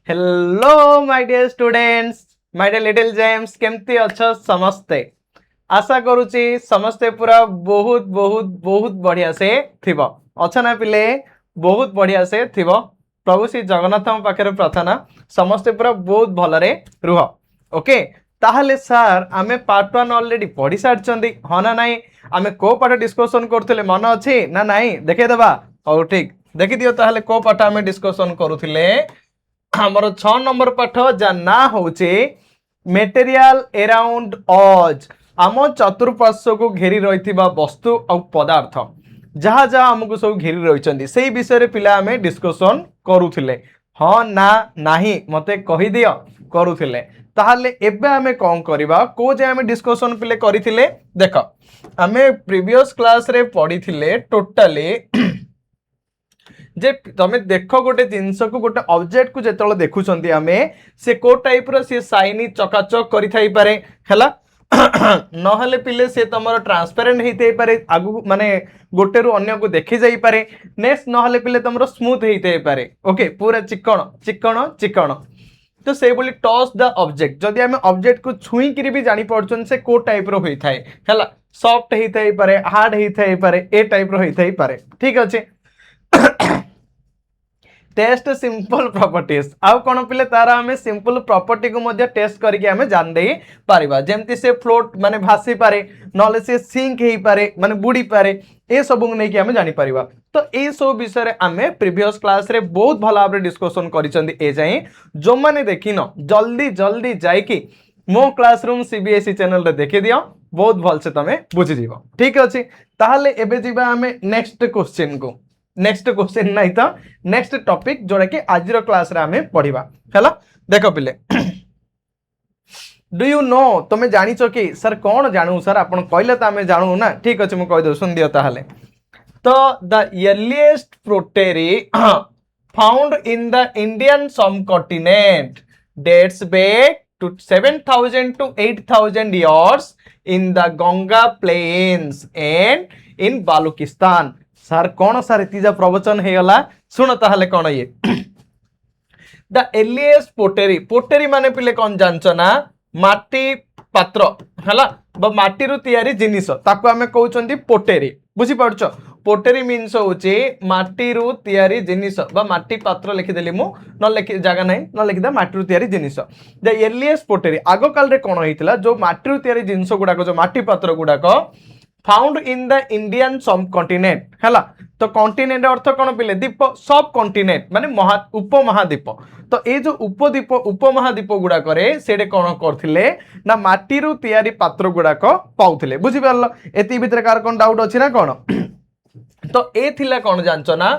Hello my dear students, my dear little gems, केमती अच्छा समस्ते। आशा करूची समस्ते पूरा बहुत बहुत बहुत बढ़िया से थिबो। अच्छा ना पिले, बहुत बढ़िया से थिबो। प्रभु श्री जगन्नाथ पाखे प्रार्थना समस्ते पूरा बहुत भलरे रुह। ओके, ताहले सर आमे पार्ट 1 ऑलरेडी पढ़ी सारचंदी हाँ ना नहीं? आमे को पाठ डिस्कशन करथले मन अछि ना नहीं? देखे देबा। हो ठीक, देखि दियो ताहले को पाठ आमे डिस्कशन करूथिले। हमर 6 नंबर पाठ जा ना होचे मेटेरियल अराउंड अज, आम चतुर्पार्श्व को घेरी रहिथिबा वस्तु और पदार्थ जहाँ जहाँ हमको सब घेरी रहिचंदी सेही विषय पिला आमे डिस्कशन करूथिले। हाँ ना नाही मते कहि दियो करूथिले। ताहले एबे आमे कोन करबा, को जे आमे डिस्कशन पिले करिथिले। देखो आमे प्रीवियस क्लास रे पढ़िथिले टोटली जे तमे देख गोटे जिनस को गोटे ऑब्जेक्ट को जेतले देखुछंती आमे से को टाइप रो से साइनी चकाचक करि थाई पारे हैला नहले पिले से तमरो ट्रांसपेरेंट हेइते पारे आगु माने गोटे रु अन्य को देखि जाई पारे। नेक्स्ट नहले पिले तमरो स्मूथ हेइते पारे। ओके, पूरा चिकण चिकण चिकण। तो से बोली टच द ऑब्जेक्ट, जदि आमे ऑब्जेक्ट को छुई करी भी जानि पड़छन से को टाइप रो होई थाए हैला, सॉफ्ट हेइते पारे, हार्ड हेइते पारे, ए टाइप रो हेइते पारे। ठीक अछि। टेस्ट सिंपल प्रॉपर्टीज आउ कोन पिले तार हमें सिंपल प्रॉपर्टी को मध्य टेस्ट करके हमें जान दे पारिबा। जेमति से फ्लोट माने भासी पारे, नले से सिंक हेई पारे माने बुडी पारे, ए सब नै कि हमें जानि पारिबा। तो ए सब विषय रे हमें प्रीवियस क्लास रे बहुत भलो भाबरे डिस्कशन करिसंदी। ए जाई जो माने देखिनो जल्दी जल्दी जाई कि मो क्लासरूम सीबीएसई चैनल रे देखि दियो, बहुत भल से तमे बुझि जीवो। ठीक अछि, ताहले एबे जीवा हमें नेक्स्ट क्वेश्चन को। नेक्स्ट क्वेश्चन नहीं तो नेक्स्ट टॉपिक जोड़ा कि आज क्लास रे हमें पढ़िबा हैला। देखो पिले डू यू नो, तुम जानिछ कि सर कौन जानू सर आपण कहले तो हमें जानू ना। ठीक अछि, मु कहि दो सुन दियो ताहले। तो the earliest pottery found in the Indian subcontinent dates back to 7000 to 8000 years in the Ganga plains and in Balukistan। Sir कौन सर तीजा प्रवचन हे गला सुन ताहले कौन ये द एलियस्ट पोटेरी। पोटेरी माने पिले कौन जानछ ना, माटी पात्र हला बा माटी रु तयारी जिनिस ताको हमें कहउचंदी पोटेरी। बुझी पड़छ? पोटेरी मीन्स होची माटी रु तयारी जिनिस बा माटी पात्र लिखि देली मु, न लिखि जागा नै न लिखि दा माटी रु तयारी जिनिस। द एलियस्ट पोटेरी आगो काल रे कोन होइतिला जो माटी रु तयारी जिनिस गुडा को जो माटी पात्र गुडा को फाउंड इन द इंडियन सब कॉन्टिनेंट हैला। तो कॉन्टिनेंट अर्थ कौन पिले द्वीप, सब कॉन्टिनेंट माने महा उपमहाद्वीप। तो ये जो उपद्वीप उपमहाद्वीप गुडा करे सेडे कौन करथिले ना माटी रु तयारी पात्र गुडा को पाउथिले। बुझि परलो? एति भितर कार कोन डाउट अछि ना कोन? तो ए थिला कौन जानचो ना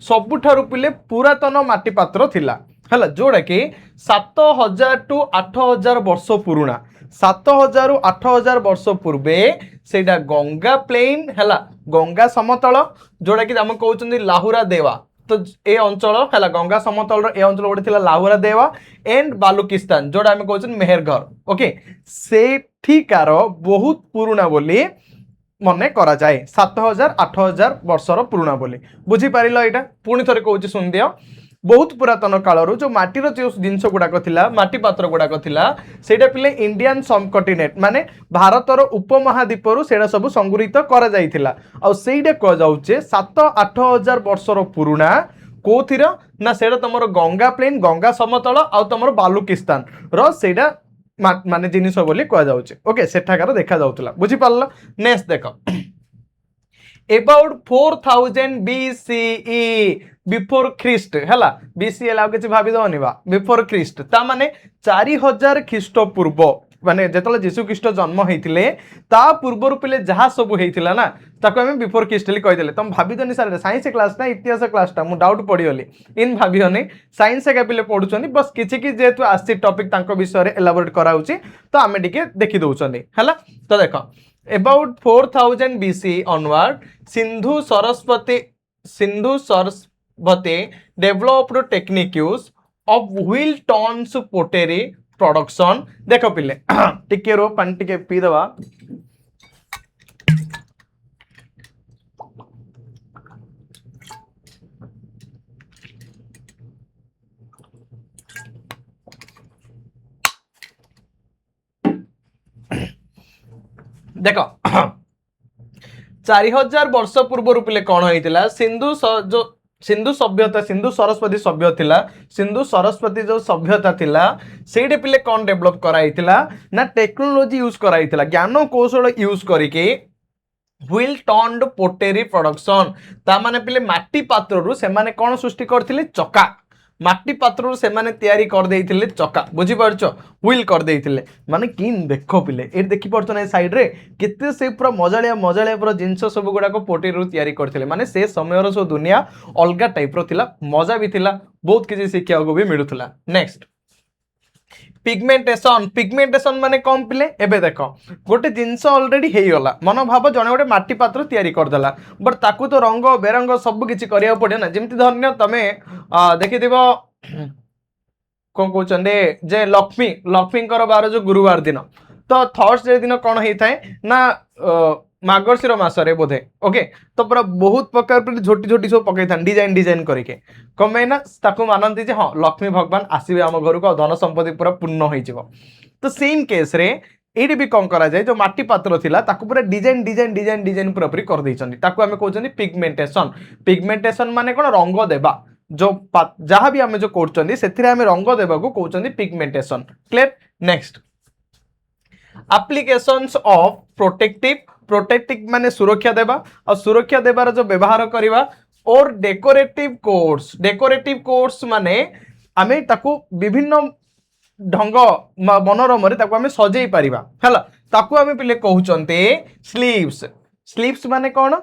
सबुठारु पिले पुरातन माटी पात्र थिला हैला, जोड़ा कि 7000 टू 8000 वर्ष पुराना। 7000 रु 8000 वर्ष पूर्वे सेटा गंगा प्लेन हैला, गंगा समतल जोड़ा कि हम कहउचंदी लाहुरा देवा। तो ए अंचल हैला गंगा समतल ए अंचल गोटे थिला लाहुरा देवा एंड बालुकिस्तान जोड़ा हम कहउचन मेहरघर। ओके, सेठिकार बहुत पुराना बोली मने करा जाए, 7000 8000 वर्षर पुराना बोली। बुझी पारिलो? एटा पुणी थरे कहउची सुन दियो। बहुत पुरातन कालरू जो माटीर जो जिनस गुड़ाक थिला माटी पात्र गुड़ाक थिला सेटा पिले इंडियन सबकॉन्टिनेंट माने भारतर उपमहाद्वीपरू सेटा सब संगृहीत करा जाइथिला। आ सेइडा क जाउचे 7-8 वर्षर पुराना कोथिर ना सेटा तमरो गंगा प्लेन गंगा समतल आ तमरो बालुकिस्तान रो सेटा माने जिनिस बोली कह जाउचे। ओके, सेठाकार देखा जाउतला। बुझी पारलो? नेक्स्ट देखो about 4000 BCE बिफोर ख्रीस्ट हैला। बीसी एला किछि भाबी दवनि बा बिफोर ख्रीस्ट ता माने 4000 ख्रीष्ट पूर्व माने जेतले यीशु ख्रीष्ट जन्म हेतिले ता पूर्वरु पिले जहा सब हेतिला ना ताको हम बिफोर ख्रीस्ट li कहि देले। तम भाबी दनि सर साइंस क्लास ना इतिहास क्लास ता मु डाउट पडियोली इन भाबियोनी साइंस का पिले पढुचनी बस किछि कि जेतु आसी टॉपिक तांको विषय रे एलाबोरेट कराउची तो आमे डिके देखि दउचनी हैला। तो देखो about 4000 BC onward Sindhu Saraswati developed techniques of wheel tones pottery production। देखो पिले टिके रो पानी टिके पी दवा। देख 4000 वर्ष पूर्व पिले कौन होता जो सिंधु सभ्यता सिंधु सरस्वती सभ्य थिला सिंधु सरस्वती जो सभ्यता थिला सेठी पिले कौन डेवलप कराइथिला ना टेक्नोलॉजी यूज कराइथिला ज्ञान कौशल यूज करके व्हील टर्न्ड पोटेरी प्रोडक्शन ता माने पिले माटी पात्र रु से माने कौन सृष्टि करथिले चका माटी पात्र रु से माने तैयारी कर देइथिले चका बुझी परछो व्हील कर देइथिले माने किन देखो पिले ए देखि परछो ना साइड रे केते से पूरा मजालिया पूरा जिंस सब गुडा को पोटेरी रु तैयारी करथिले माने से समय रो सो दुनिया अलगा टाइप रो थिला मजा भी थिला बहुत किछि शिक्षा को भी मिलुथला नेक्स्ट पिगमेंटेशन माने कौन पिले एबे देखो गोटे जिनस ऑलरेडी हे गला मन भाव जने गोटे माटी पात्र तैयारी करदेला बट ताकू तो रंग बेरंग सब किछि करिया पड़े ना जेमति धन्य तमे देखिथिबो कौन कहते जे लक्ष्मी बार जो गुरुवार दिन तो थर्सडे दिन कौन होता है ना मार्गशीर मासरे बोधे ओके तो पूरा बहुत प्रकार झोटी झोटी सब पकई था डिजाइन करके कमे ना ताकू मानती हाँ लक्ष्मी भगवान आसवे आम घर को धन संपत्ति पूरा पूर्ण हो तो सेम केस रे ये भी कौन करा जाए जो माटी पात्र थिला ताकू पूरा डिजाइन पूरा पूरी कर देइछन्ती ताकू हमें कहउछन्ती पिगमेंटेशन माने कोन रंग देबा जो जहाँ भी आम जो करछन्ती सेथिरे हमें रंग देबा को कहउछन्ती pigmentation clear next applications of protective माने सुरक्षा देबा और सुरक्षा देबार जो व्यवहार करवा और डेकोरेटिव कोर्स माने आमे ताकू विभिन्न ढंग मनोरम रे ताकू आमे सजेई परिबा हला ताकू आमे पिले कहउचन्ते स्लीव्स माने कोन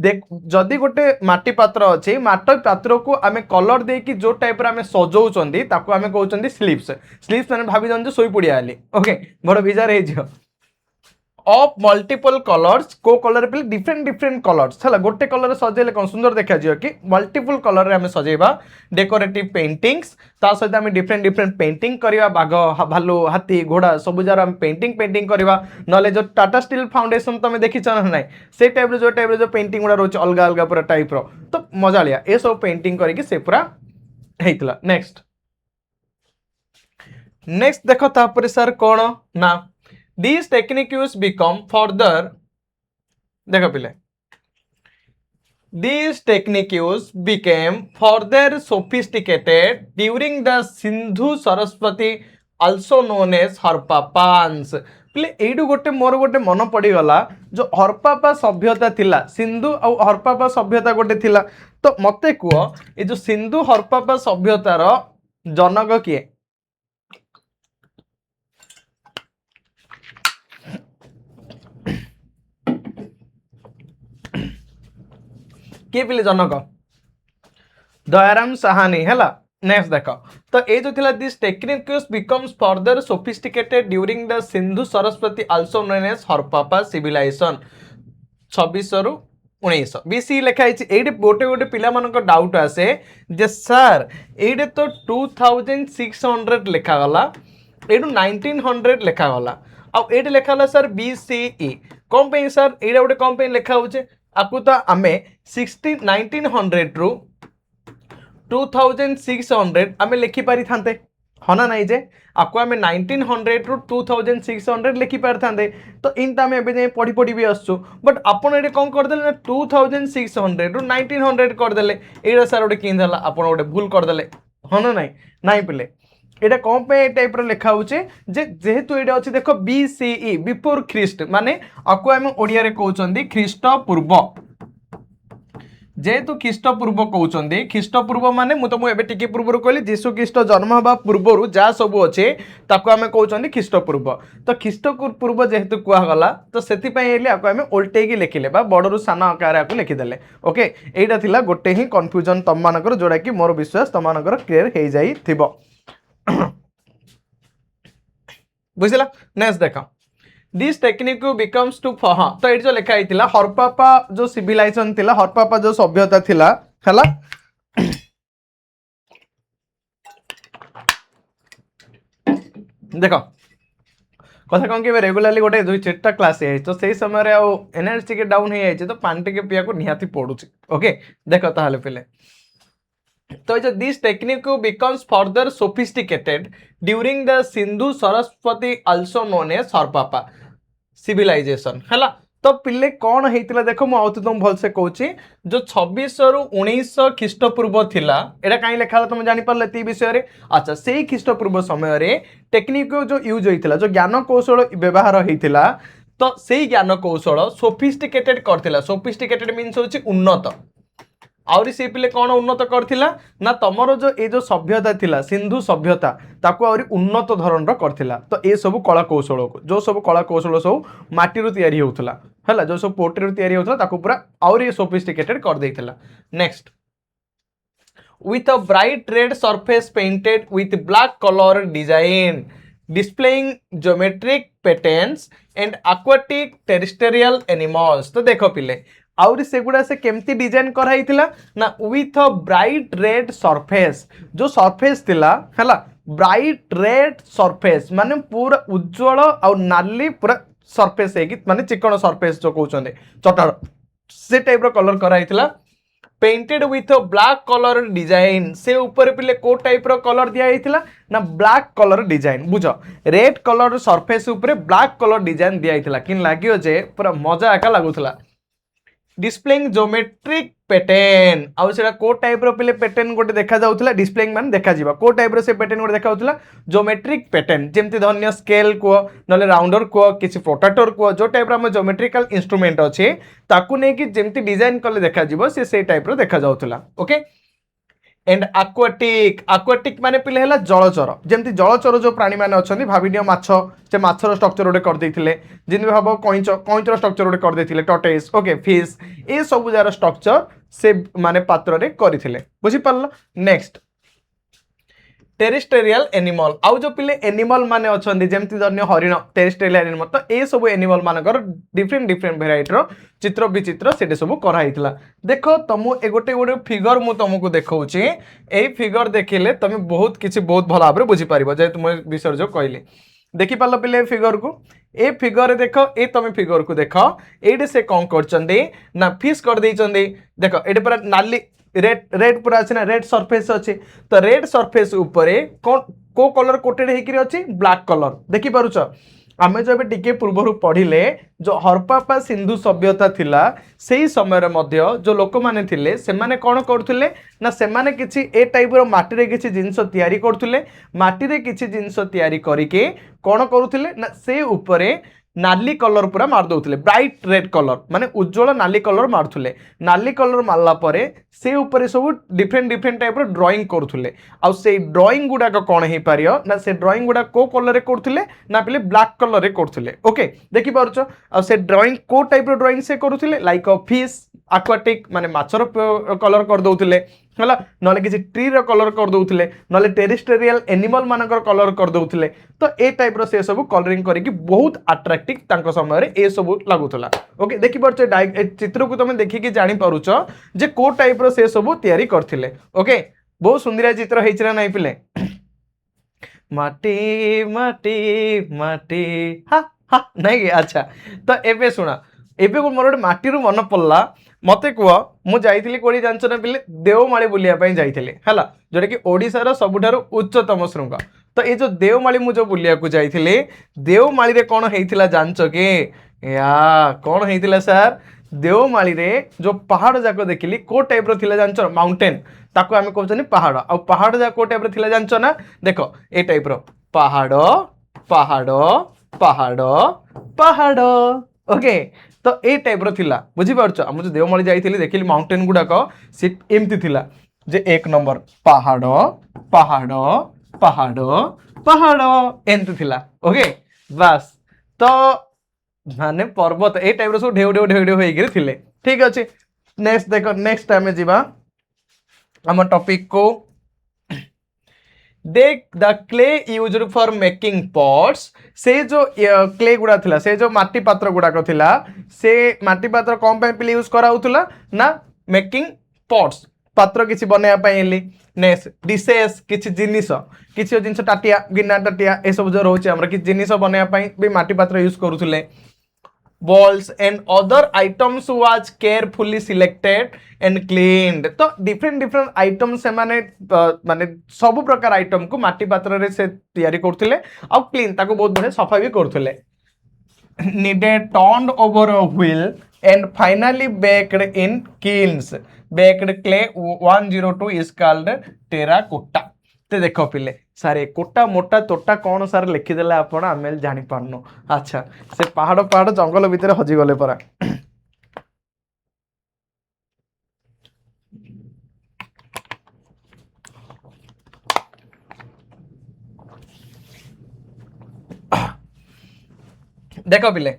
देख जदि गोटे माटी पात्र अच्छे माटी पात्र को आमे कलर दे कि जो टाइप रे आमे सजौचन्ती ताकू आमे कहउचन्ती स्लीव्स माने भाबी जन सोई पड़िया आली ओके बड़ बिजार हे जियो ऑफ मल्टीपल कलर्स को कलर पे डिफरेंट कलर्स है गोटे कलर सजेले कौन सुंदर देखा जाए कि मल्टीपल कलर रे सजेबा डेकोरेटिव पेंटिंग्स ता सहित आम डिफरेंट पेंटिंग करवा बाघ भालू हाथी घोड़ा सब जार आम पेंटिंग करवा ना जो टाटा स्टील फाउंडेशन तुम देखी ना ना से टाइप जो पेंटिंग गुड़ा रोचे अलग अलग पूरा टाइप रो तो मजालिया ये सब पेंटिंग करके से पूरा होता नेक्स्ट देख तापर सर कौन ना These techniques become further देखो पिले These techniques became further sophisticated during the Sindhu Saraswati also known as हरप्पापान्स पिले एडु गोटे मोर गोटे मन पड़ीगला जो हरप्पा सभ्यता थिला सिंधु और हरप्पा सभ्यता गोटे थिला तो मते कुह ये जो सिंधु हरप्पा सभ्यतार जनक किए किए पिले जनक दयाराम साहानी है नेक्स्ट देख तो ये जो थिला this techniques becomes further sophisticated during the Sindhu Saraswati also known as Harappa civilisation 26 रु 19 बीसी लिखाई ये गोटे गोटे पिला मानक डाउट आसे जे सर ये तो 2600 लिखागला ये 1900 लिखागला आउ ये लिखाला सर बीसीई कौन पे सर ये गोटे कौन पे लिखा होचे आपको तो आमे 1900 रु 2600 आमे लिखि पारि थांते हना नहीं जे आपको आमे 1900 रु 2600 लिखि पारि थांते तो इन आमे एबे जे पढ़ी भी आसछु बट आपण एटे कोन कर देले ना 2600 रु 1900 कर देले एरा सर ओटे किन देला आपण ओटे भूल कर देले हना नहीं पिले एटा कौन पे टाइप रो लिखा होचे जे जेहेतु एटा अछि देखो बीसीई बिफोर ख्रीस्ट माने आको हम ओडिया रे कहउचंदी ख्रीष्ट पूर्व जेहेतु ख्रीष्ट पूर्व कहउचंदी ख्रीष्ट पूर्व माने मु तुमको एबे टिके पूर्व कहली यीशु ख्रीष्ट जन्म हबा पूर्वरु जा सब अच्छे ताको हम कहउचंदी ख्रीष्ट पूर्व तो ख्रीष्ट पूर्व जेहेतु कुआ गला तो सेति पय एली आको हम उल्टे की लिखिले बा बडरु साना आकार आको लिखि देले ओके एटा थिला गोटे ही कंफ्यूजन तम मानकर जोडा कि मोर विश्वास तम मानकर क्लियर हे जाई थिबो बुझला नेक्स्ट देखा दिस टेक्निक बिकम्स टू हाँ तो ये जो लिखा ही हरप्पा जो सिविलाइजेशन थिला हरप्पा जो सभ्यता थिला हला देखो कथा कौन कि रेगुलाली गोटे 2-4टा क्लास तो से समय एनर्जी के डाउन हो तो पानी टे पिया को निहाती पड़ुची ओके देखो ताहले पिले तो जो this technique becomes further sophisticated during the Sindhu Saraswati also known as Harappa civilisation है। तो पिले कौन होता देख मुझे तुम भलसे कहूँ जो 26 रु 1900 ख्रीष्टपूर्व थिला एटा कहीं लिखा तुम जापर ये विषय में। अच्छा से ख्रीष्टपूर्व समय टेक्निक जो यूज होता जो ज्ञान कौशल व्यवहार होता तो से ज्ञान कौशल सोफिस्टिकेटेड करथिला। सोफिस्टिकेटेड मीन्स होची उन्नत। आउरी से पिले कौन उन्नत करथिला ना तमरो जो ए जो सभ्यता थिला सिंधु सभ्यता ताको आउरी उन्नत धरण करथिला। तो ए सब कला कौशल को जो सब कला कौशल सब माटी तैयारी होउथला हैला जो सब पोटरी तैयारी होउथला ताको पूरा आउरी सोफिस्टिकेटेड कर देइथला। Next with a bright red surface painted with black color design displaying geometric patterns and aquatic terrestrial animals। तो देखो पिले आउरी सेगुड़ा से केमती डिजाइन कराई थिला ना with a bright red surface जो सरफेस थिला हैला ब्राइट रेड सरफेस माने पूरा उज्जवल और नाली पूरा सरफेस है कि माने चिकन सरफेस जो कहउछन्ते चटर से टाइप रो कलर कराई थिला। Painted with black colour design से ऊपर पिले को टाइप रो कलर दिया हितला ना ब्लैक कलर डिजाइन बुझ रेड कलर सरफेस ऊपर ब्लैक कलर डिजाइन दिया हितला किन लागियो जे पूरा मजा आका लागुथला। डिस्प्लेइंग ज्योमेट्रिक पैटर्न आउ सेटा को टाइप रो पिले पैटर्न गोटे देखा जाउथला डिस्प्लेइंग मान देखा जीवा को टाइप रो से पैटर्न गोटे देखा जाउथला ज्योमेट्रिक पैटर्न जेमति धन्य स्केल को नले राउंडर को किछि प्रोट्रैक्टर को जो टाइप रो हम ज्योमेट्रिकल इंस्ट्रूमेंट अछि ताकू नै कि जेमति डिजाइन करले देखा जीवो से टाइप रो देखा जाउथला। ओके एंड aquatic aquatic माने पिले हला जलचर जेमति जलचर जो प्राणी माने अछंती भाबिनियो माछ से माछर स्ट्रक्चर ओडे कर देथिले जिन भाबो कइंचर स्ट्रक्चर ओडे कर देथिले टॉर्टोइस ओके फिश ए सब जार स्ट्रक्चर से माने पात्र रे करिथिले बुझी पारला। नेक्स्ट टेरेस्ट्रियल एनिमल आउ जो पिले एनिमल माने अछंती जेमति धन्य हरिण टेरेस्ट्रियल एनिमल तो ए सब एनिमल मानकर डिफरेंट डिफरेंट वेराइटी रो चित्र विचित्र सेटे सब करा हितला। देखो तुम ए गोटे गोटे फिगर मु तुमको देखौची ए फिगर देखिले तुम बहुत किछि बहुत भला भाबरे बुझी पारिबो जे तुम विषय जो कहले देखि पालो पिले फिगर को ए फिगर रे देखो ए तुम फिगर को देखो एडे से कोन करचंदी ना फिश कर देचंदी देखो एडे पर नाली रेड रेड पूरा अच्छे ना रेड सरफेस अच्छे तो रेड सरफेस ऊपर को कलर कोटेड होकर अच्छी ब्लैक कलर देखि पारुछ। आमे जो टिके पूर्व पढ़िले जो हरप्पा सिंधु सभ्यता थिला सेही समय रे मध्य जो लोक माने थिले से माने कोन करथुले ना से माने किछि ए टाइप रो माटी रे किछि जिंस तयारी करथुले माटी रे किछि जिंस तयारी करिके कोन करूथुले ना से ऊपरे नाली कलर पूरा मार दउथले ब्राइट रेड कलर माने उज्जवल नाली कलर मारथुले नाली कलर मारला परे से ऊपर सब डिफरेंट डिफरेंट टाइप रो ड्राइंग करथुले आ से ड्राइंग गुडा को कोन हे पारियो ना से ड्राइंग गुडा को कलर रे करथुले ना पले ब्लैक कलर रे करथुले। ओके देखि पारुछ आ से ड्राइंग को टाइप रो ड्राइंग से करथुले लाइक अ फिश aquatic माने माछर कलर कर दउथले हला नले किछि ट्री रो कलर कर दउथले नले टेरेस्ट्रियल एनिमल मानकर कलर कर दउथले तो ए टाइप रो से सब कलरिंग करी कि बहुत अट्रैक्टिव तांको समय रे ए सब लागुथला। ओके देखि परछ चित्र को तुम देखि कि जानि पारुछ जे को टाइप रो से सब तयारी करथिले। ओके बहुत सुंदर चित्र हेछि ना नै पिले माटी माटी माटी हा हा नै गे अच्छा तो एबे सुना एबे को मोर माटी रु मन पड़ला मते कुह मु जाइथिली कोडी जानछ ना पिले देवमाली बुलिया पई जाइथिले हला जोटा कि ओडिसा रो सबुठारु उच्चतम शृंग तो ये जो देवमाली मु जो बुलिया को जाइथिले देवमाली रे कोन हेइथिला जानछ के या कोन हेइथिला सर देवमाली रे जो पहाड़ जाक देखिली को टाइप रो थिला जानछ माउंटेन ताको आमे कहउछनी पहाड़ आ पहाड़ जा को टाइप रो थिला जानछ ना देखो ए टाइप रो पहाड़ पहाड़ पहाड़ पहाड़ ओके तो ए टाइप रो थिला बुझी पारछ हम जो देवमाली जाइथिली देखिली माउंटेन गुडा को से एमती थिला जे एक नंबर पहाड़ पहाड़ पहाड़ पहाड़ एमती थिला। ओके बस तो माने पर्वत ए टाइप रो सब ढेउ ढेउ ढेउ ढेउ होइगिर थिले ठीक अछि। नेक्स्ट देखो नेक्स्ट टाइम जीवा हम टॉपिक को देख the clay used for making pots से जो क्ले गुडा थिला से जो माटी पात्र गुडा को थिला से माटी पात्र कौन पे पिले यूज करा होतला ना मेकिंग पॉट्स पात्र किछि बनेया पई एली। नेक्स्ट डिशेस किछि जिनिस टाटिया गिना टाटिया ए सब जो रहउचे हमरा कि जिनिस बनेया पई भी माटी पात्र use करूथले। balls and other items was carefully selected and cleaned तो डिफरेंट डिफरेंट आइटम से माने माने सब प्रकार आइटम को माटी पात्र रे से तयारी करथिले आ क्लीन ताको बहुत बढे सफा भी करथिले। needed turned over a wheel and finally baked in kilns. Baked clay 102 is called terracotta. ते देखो पिले सारे कोटा मोटा तोटा कौन सार लिखिदेले आपण आमे जानि पारनु। अच्छा से पहाड़ पहाड़ जंगल भितर हजि गले परा। देख पिले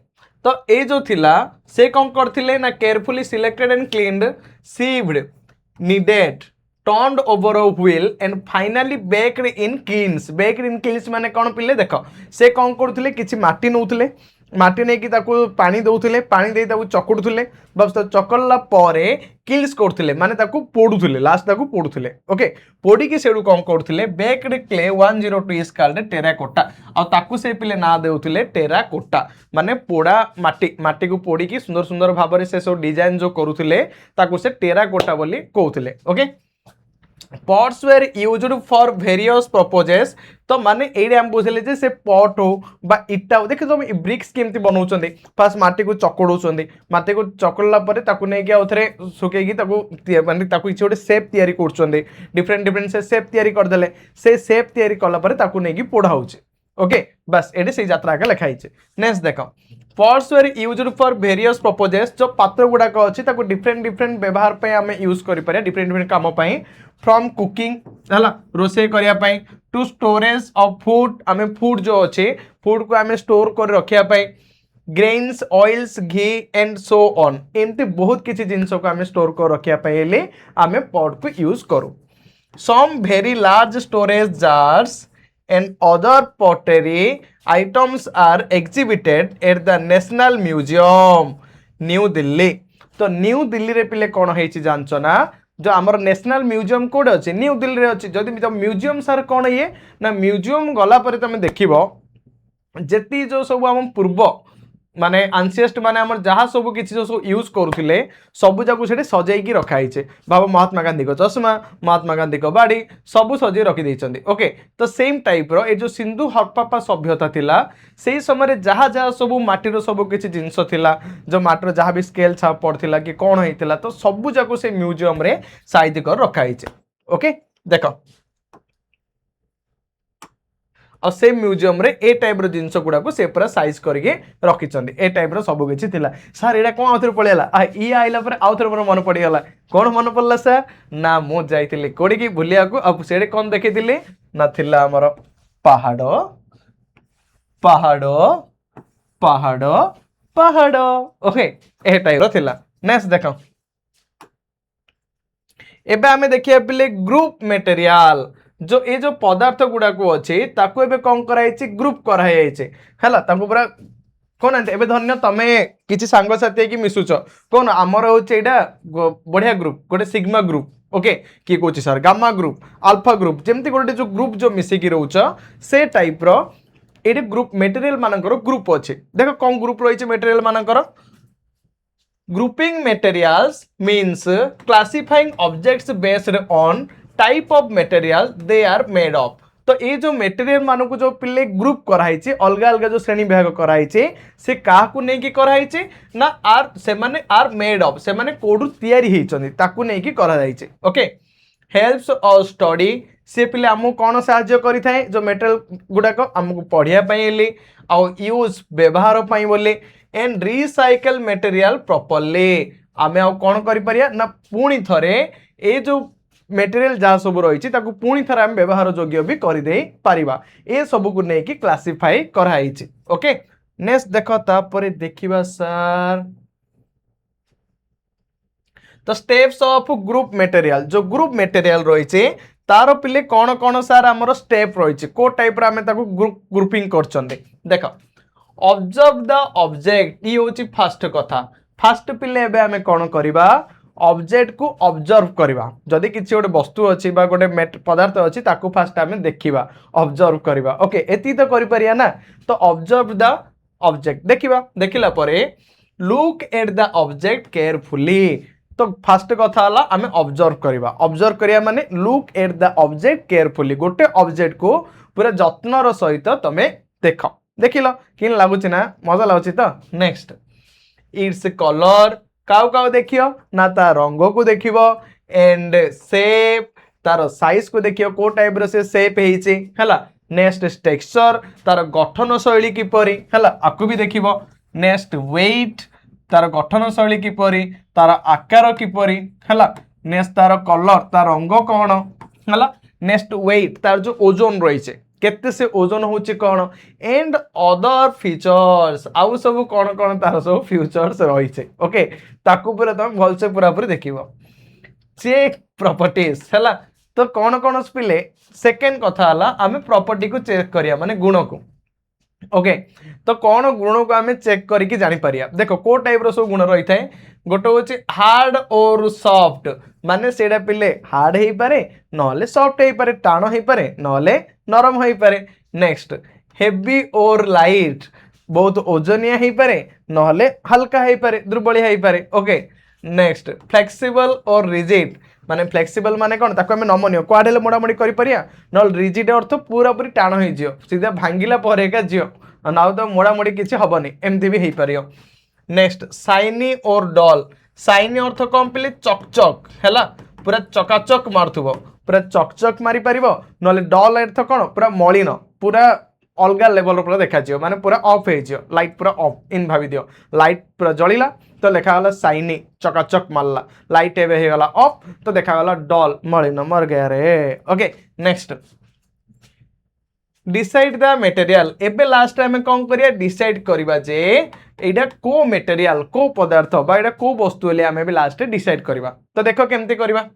तो ये जो थिला से कौन करथिले ना carefully selected and cleaned sieved kneaded turned over a wheel and finally baked in kilns माने कौन पिले देख से कौन करथिले किछि माटी नउथिले माटी नहीं कि ताकू पानी दउथिले पानी देई ताकू चकुडुथिले बस तो चकड़ला परे किल्स करथिले माने ताकू पोडुथिले लास्ट ताकू पोडुथिले ओके पोडी की सेडू कौन करथिले baked clay 102 is called terracotta आ ताकू से पिले ना देउथिले टेराकोटा माने पोड़ा माटी माटी को पोडी की सुंदर सुंदर भाबरे से सब डिजाइन जो करूथिले ताकू से टेराकोटा बोली कहउथिले okay pots were used for various purposes तो माने एडे हम बुझले जे से पॉट हो बा इटा हो देखो तुम ब्रिक्स केमती बनाउछंदी फास्ट माटी को चकड़ौछंदी माटी को चकड़ला परे ताकू नै के आउथरे सुकेगी ताकू माने ताकू इछ ओटे शेप तयारी करछंदी डिफरेंट डिफरेंट से शेप तयारी कर देले से शेप तयारी करला परे ताकू नै की पोड़ा होउछ ओके बस एडे से यात्रा का लिखा हिचे नेक्स्ट देखो pots were used for various purposes जो पात्र गुडाक अछि ताकू डिफरेंट डिफरेंट व्यवहार पे हमें यूज करि पारे डिफरेंट डिफरेंट काम पई फ्रॉम कुकिंग हला रोसे करिया पई टू स्टोरेज ऑफ फूड हमें फूड जो अछि फूड को हमें स्टोर कर रखिया पई grains oils ghee and so on एमती बहुत किछि जिंस को हमें स्टोर कर रखिया पई ले हमें पॉट को यूज करू some very large storage jars and other pottery items are exhibited at the National Museum new Delhi तो न्यू दिल्ली रे पिले कौन है जानचो ना जो आमर नेशनल म्यूजियम कोड अच्छे न्यू दिल्ली रे अच्छे जदि म्यूजियम सार कौन ये ना म्यूजियम गला पर तुम देखिबो जेती जो सब आम पूर्व माने आंसिएस्ट माने हमर जहाँ सब किसी जो सब यूज करुले सबू जाक से सजाई रखाई भाव महात्मा गांधी को चश्मा महात्मा गांधी को बाड़ी सबू सजे रखी ओके तो सेम टाइप रो ए जो सिंधु हड़प्पा सभ्यता थिला से समय जहाँ जहाँ सब माटीर सब किसी जिनस थिला जो माटीर जहाँ भी स्केल छाप पड़ता कि कौन होता तो सबू जाक से म्यूजियम रे साइज कर रखाई ओके देख और से म्यूजियम रे ए टाइप रो जिंस गुडा को से पूरा साइज करके रखी ए टाइप रो सब किछि थिला सर एडा कोन आउथर पळेला ई आइला पर आउथर मोर मन पड़ी गला कोन मन पड़ला सर ना मु जाइतिली कोडी की भुलिया को अब सेडे कोन देखितिली ना थिला हमर पहाड़ पहाड़ पहाड़ पहाड़ ओके ए टाइप रो थिला नेक्स्ट देखो एबे हमें देखिया पिले ग्रुप मटेरियल जो ये जो पदार्थ गुड़ा को अच्छे ताकू एबे कौन कराई ग्रुप कराई है पूरा कौन एबे धन्य तमे किसी सांग साथी की मिसुच कौन आमर होचे बढ़िया ग्रुप गोटे सिग्मा ग्रुप ओके किए कौन sir gamma group alpha group जमती गोटे जो ग्रुप जो मिसिकी रोच से टाइप रो ये ग्रुप मटेरियल मानकर ग्रुप अच्छे देख कौन ग्रुप रही मटेरियल मानकर grouping materials means classifying objects based on type of material they are made of तो ये जो मटेरियल मानक जो पिले ग्रुप कराई अलग अलग जो श्रेणी विभाग कराई से काकू नहीं कि कराई ना आर से माने आर मेड ऑफ से माने कोडू तयारी हेचंदी ताकू नहीं कि करा जायछि ओके हेल्प्स अस स्टडी से पिले हमको कौन साहाय्य करि थाए जो मटेरियल गुडाक हमको पढ़िया पई ले आ यूज व्यवहार पई बोले एंड रिसाइकल मटेरियल प्रॉपर्ली आमे आ कौन करि परिया ना पुणी थरे ए जो मटेरियल जहाँ सब रही पुणी थर आम व्यवहार योग्य भी करदे पारिबा ए सब को लेकिन क्लासीफाई कराई ओके नेक्स्ट देख तापर देखिबा सर तो स्टेप्स ऑफ ग्रुप मटेरियल जो ग्रुप मटेरियल रही तार पिले कौन कौन सार आमर स्टेप रही को टाइप आम ग्रुपिंग कर देख ऑब्जर्व द ऑब्जेक्ट ये हूँ फास्ट कथा फास्ट पिले एबे आमे कौन करबा ऑब्जेक्ट को ऑब्जर्व करबा जदि किसी गोटे वस्तु अच्छी गोटे पदार्थ अच्छी ताकू फास्ट आमे देखिबा ऑब्जर्व करबा ओके एती तो करि परिया ना तो ऑब्जर्व द ऑब्जेक्ट देखिबा देखिला परे look at the object carefully तो फास्ट कथा हला आमे ऑब्जर्व करिया माने look at the object carefully गोटे ऑब्जेक्ट को पूरा जत्नर सहित तमे देख देख लो कि लगुच ना मजा लगुच तो next its colour cow cow देखियो ना ता रंग को देखिबो एंड शेप तार साइज को देखियो को टाइप रो से शेप हेइची हला नेक्स्ट टेक्सचर तार गठन शैली किपरि हला आकु भी देखिबो नेक्स्ट वेट तार गठन शैली किपरि तार आकार किपरि हला नेक्स्ट तार कलर तार रंग कौन हला नेक्स्ट वेट तार जो ओजन रही केते से ओजन होची कौन एंड अदर फीचर्स आउ सब कौन कौन तार सब फीचर्स रही ओके ताकू पूरा तुम भल से पूरा पूरी देखिबो चेक प्रॉपर्टीज हला तो कौन कौन पिले सेकेंड कथा हला आमे प्रॉपर्टी को चेक करिया माने गुण को ओके तो कौन गुण को आमे चेक करके जानी परिया देखो को टाइप रो सब गुण रही थाए गोटे होची हार्ड और सॉफ्ट माने सेडा पिले हार्ड हेई पारे नले सॉफ्ट हेई पारे टाण हेई पारे नले नरम हेई पारे नेक्स्ट हेवी और लाइट बहुत ओजनिया हेई पारे नले हल्का हेई पारे दुर्बल हेई पारे ओके नेक्स्ट फ्लेक्सिबल और रिजिड माने फ्लेक्सिबल माने कौन ताको हमें नमनीय कुआडे मोड़ामोड़ी करि परिया नल रिजिड अर्थ पूरा पूरी टाण होई जियो सीधा भांगिला परे का जियो नाउ तो मोड़ामोड़ी किछि हबनी एमती भी हेई परियो नेक्स्ट साइनी और डल साइनी अर्थ कौन पिले चकचक हैला पूरा चकाचक मारुथबो पूरा चकचक मारी परिबो नले डल अर्थ कौन पूरा मलिन पूरा अलगा लेवल पूरा देखा जियो माने पूरा ऑफ हे जियो लाइट पूरा ऑफ इन भाबी दियो लाइट पूरा जलिला तो लिखा गला साइनी चकाचक मारला लाइट एबे हे गला ऑफ तो देखा गला डल मलिन मर गया रे okay next decide the material एबे लास्ट टाइम कौन करिया डिसाइड करिबा जे एडा को मटेरियल को पदार्थ बा एडा को वस्तु ले हमें भी लास्ट डिसाइड करिबा तो देखो केमती करिबा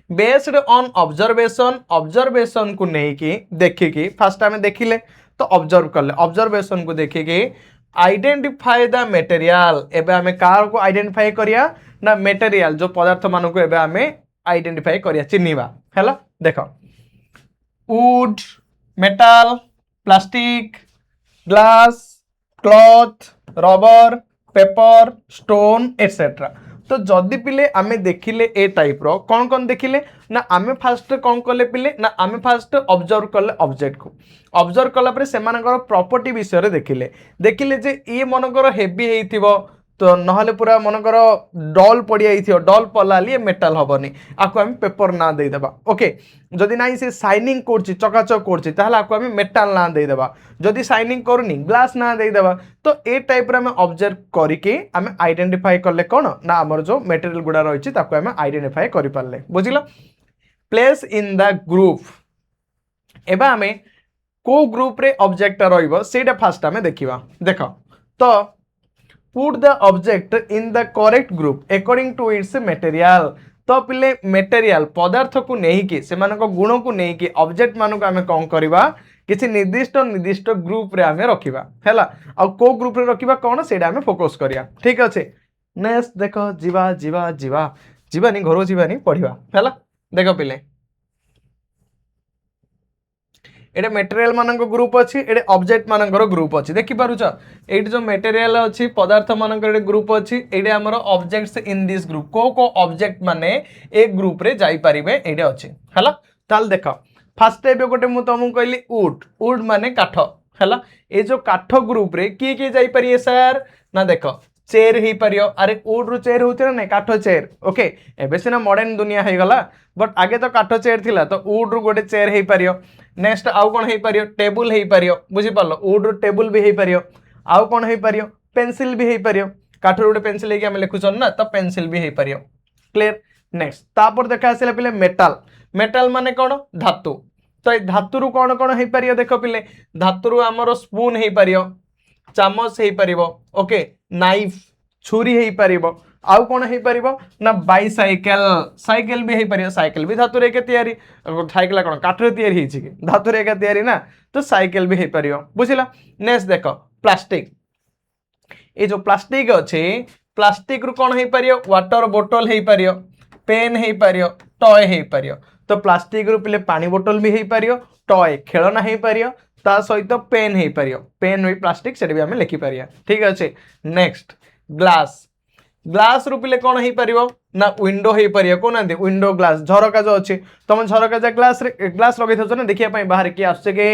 बेस्ड ऑन ऑब्जर्वेशन ऑब्जर्वेशन को नहीं कि देखि कि फर्स्ट टाइम देखिले तो ऑब्जर्व करले ऑब्जर्वेशन को देखि कि आइडेंटिफाई द मटेरियल एबे हमें कार को आइडेंटिफाई करिया ना मटेरियल जो पदार्थ मान को एबे हमें आइडेंटिफाई करिया चिन्हिबा हैला देखो would metal plastic glass cloth rubber paper stone etcetera तो जदि पिले आमे देखिले ए टाइप रो कौन कौन देखिले ना आमे फास्ट कौन कले पिले ना आमे फास्ट ऑब्जर्व कले ऑब्जेक्ट को ऑब्जर्व कला परे सेमानकर प्रॉपर्टी विषय रे देखिले देखिले जे ए मनकर हेवी हेइथिबो तो नहले पूरा मनकर डल पड़िया हिथियो डल पलाली मेटल हबनी आको हम पेपर ना दे देबा ओके जदि नाही से शाइनिंग करछि चकाचक करछि ताहले आको हम मेटल ना दे देबा जदि शाइनिंग करनी ग्लास ना दे देबा तो ए टाइप रे हम ऑब्जर्व करिके हम आइडेंटिफाई करले कोन ना हमर जो मटेरियल गुडा रहिछि ताको हम आइडेंटिफाई करि पारले बुझिलो प्लेस इन द ग्रुप एबा हमें को ग्रुप रे ऑब्जेक्ट रहिबो सेटा फास्ट हमें देखिबा देखो तो put the object in the correct group according to its material तो पिले मटेरियल पदार्थ को नहीं कि से गुण को नहीं कि ऑब्जेक्ट मान को आम कौन करवा किसी निर्दिष्ट निर्दिष्ट ग्रुप रे आम रखा है को ग्रुप रे रखा कौन से फोकस करिया ठीक अच्छे नेक्स्ट देख जीवा जीवा जीवा जीवानी घर जीवानी पढ़ा है देख पिले एटे मटेरियल मानक ग्रुप अच्छी एटे ऑब्जेक्ट मानकर ग्रुप अच्छी देखि पारुछ एटी जो मटेरियल अच्छी पदार्थ मानकर ग्रुप अच्छी एटे हमर ऑब्जेक्ट्स इन दिस ग्रुप को ऑब्जेक्ट माने ए ग्रुप रे जाई परिबे एटे अच्छी हला ताल देख फास्ट एबे गोटे मु तुमको कहली वुड वुड माने काठ हला ए जो काठ ग्रुप रे की जाई परिए सर ना देख चेयर ही परियो अरे वुड रो चेयर होते ना काठ चेयर ओके एबे सिना मॉडर्न दुनिया हे गला बट आगे तो काठ चेयर थिला तो वुड रो गोटे चेयर हे परियो नेक्स्ट आउ कौन हो पारियो टेबुल हो पारियो बुझी पारलो वुड रो टेबुल भी हो पारियो आउ कौन हो पारियो पेंसिल भी हो पारियो काठ रो पेंसिल लेके हम लिखुछन ना तो पेंसिल भी हो पारियो क्लियर नेक्स्ट तापर देखा आसिला पिले मेटल मेटल माने कौन धातु तो ए धातु रो कौन कौन हो पारियो देखो पिले धातु रो हमरो स्पून हो पारियो चामच हो पारियो ओके नाइफ छुरी हो पारियो आउ कौन हो पारिबो ना बाइसाइकेल साइकेल भी हो पारियो साइकेल भी धातु रे के तयारी साइकेल कौन काठ रे तयारी हिची के धातु रे के तयारी ना तो साइकेल भी हो पारियो बुझिला नेक्स्ट देखो प्लास्टिक ए जो प्लास्टिक अच्छे प्लास्टिक रु कौन हो पारियो वाटर बोतल हो पारियो पेन हो पारियो टॉय हो पारियो तो प्लास्टिक रु पिले पानी बोतल भी हो पारियो टॉय खेलना हो पारियो ता सहित पेन हो पारियो पेन भी प्लास्टिक से भी हमें लिखि पारिया ठीक अच्छे नेक्स्ट ग्लास ग्लास रूपिले कौन हो पारिबो ना विंडो हो पारियो कोना विंडो ग्लास झरका जो अच्छे तुम झरका जा ग्लास लगे ना देखिया बाहर किए आसुचे के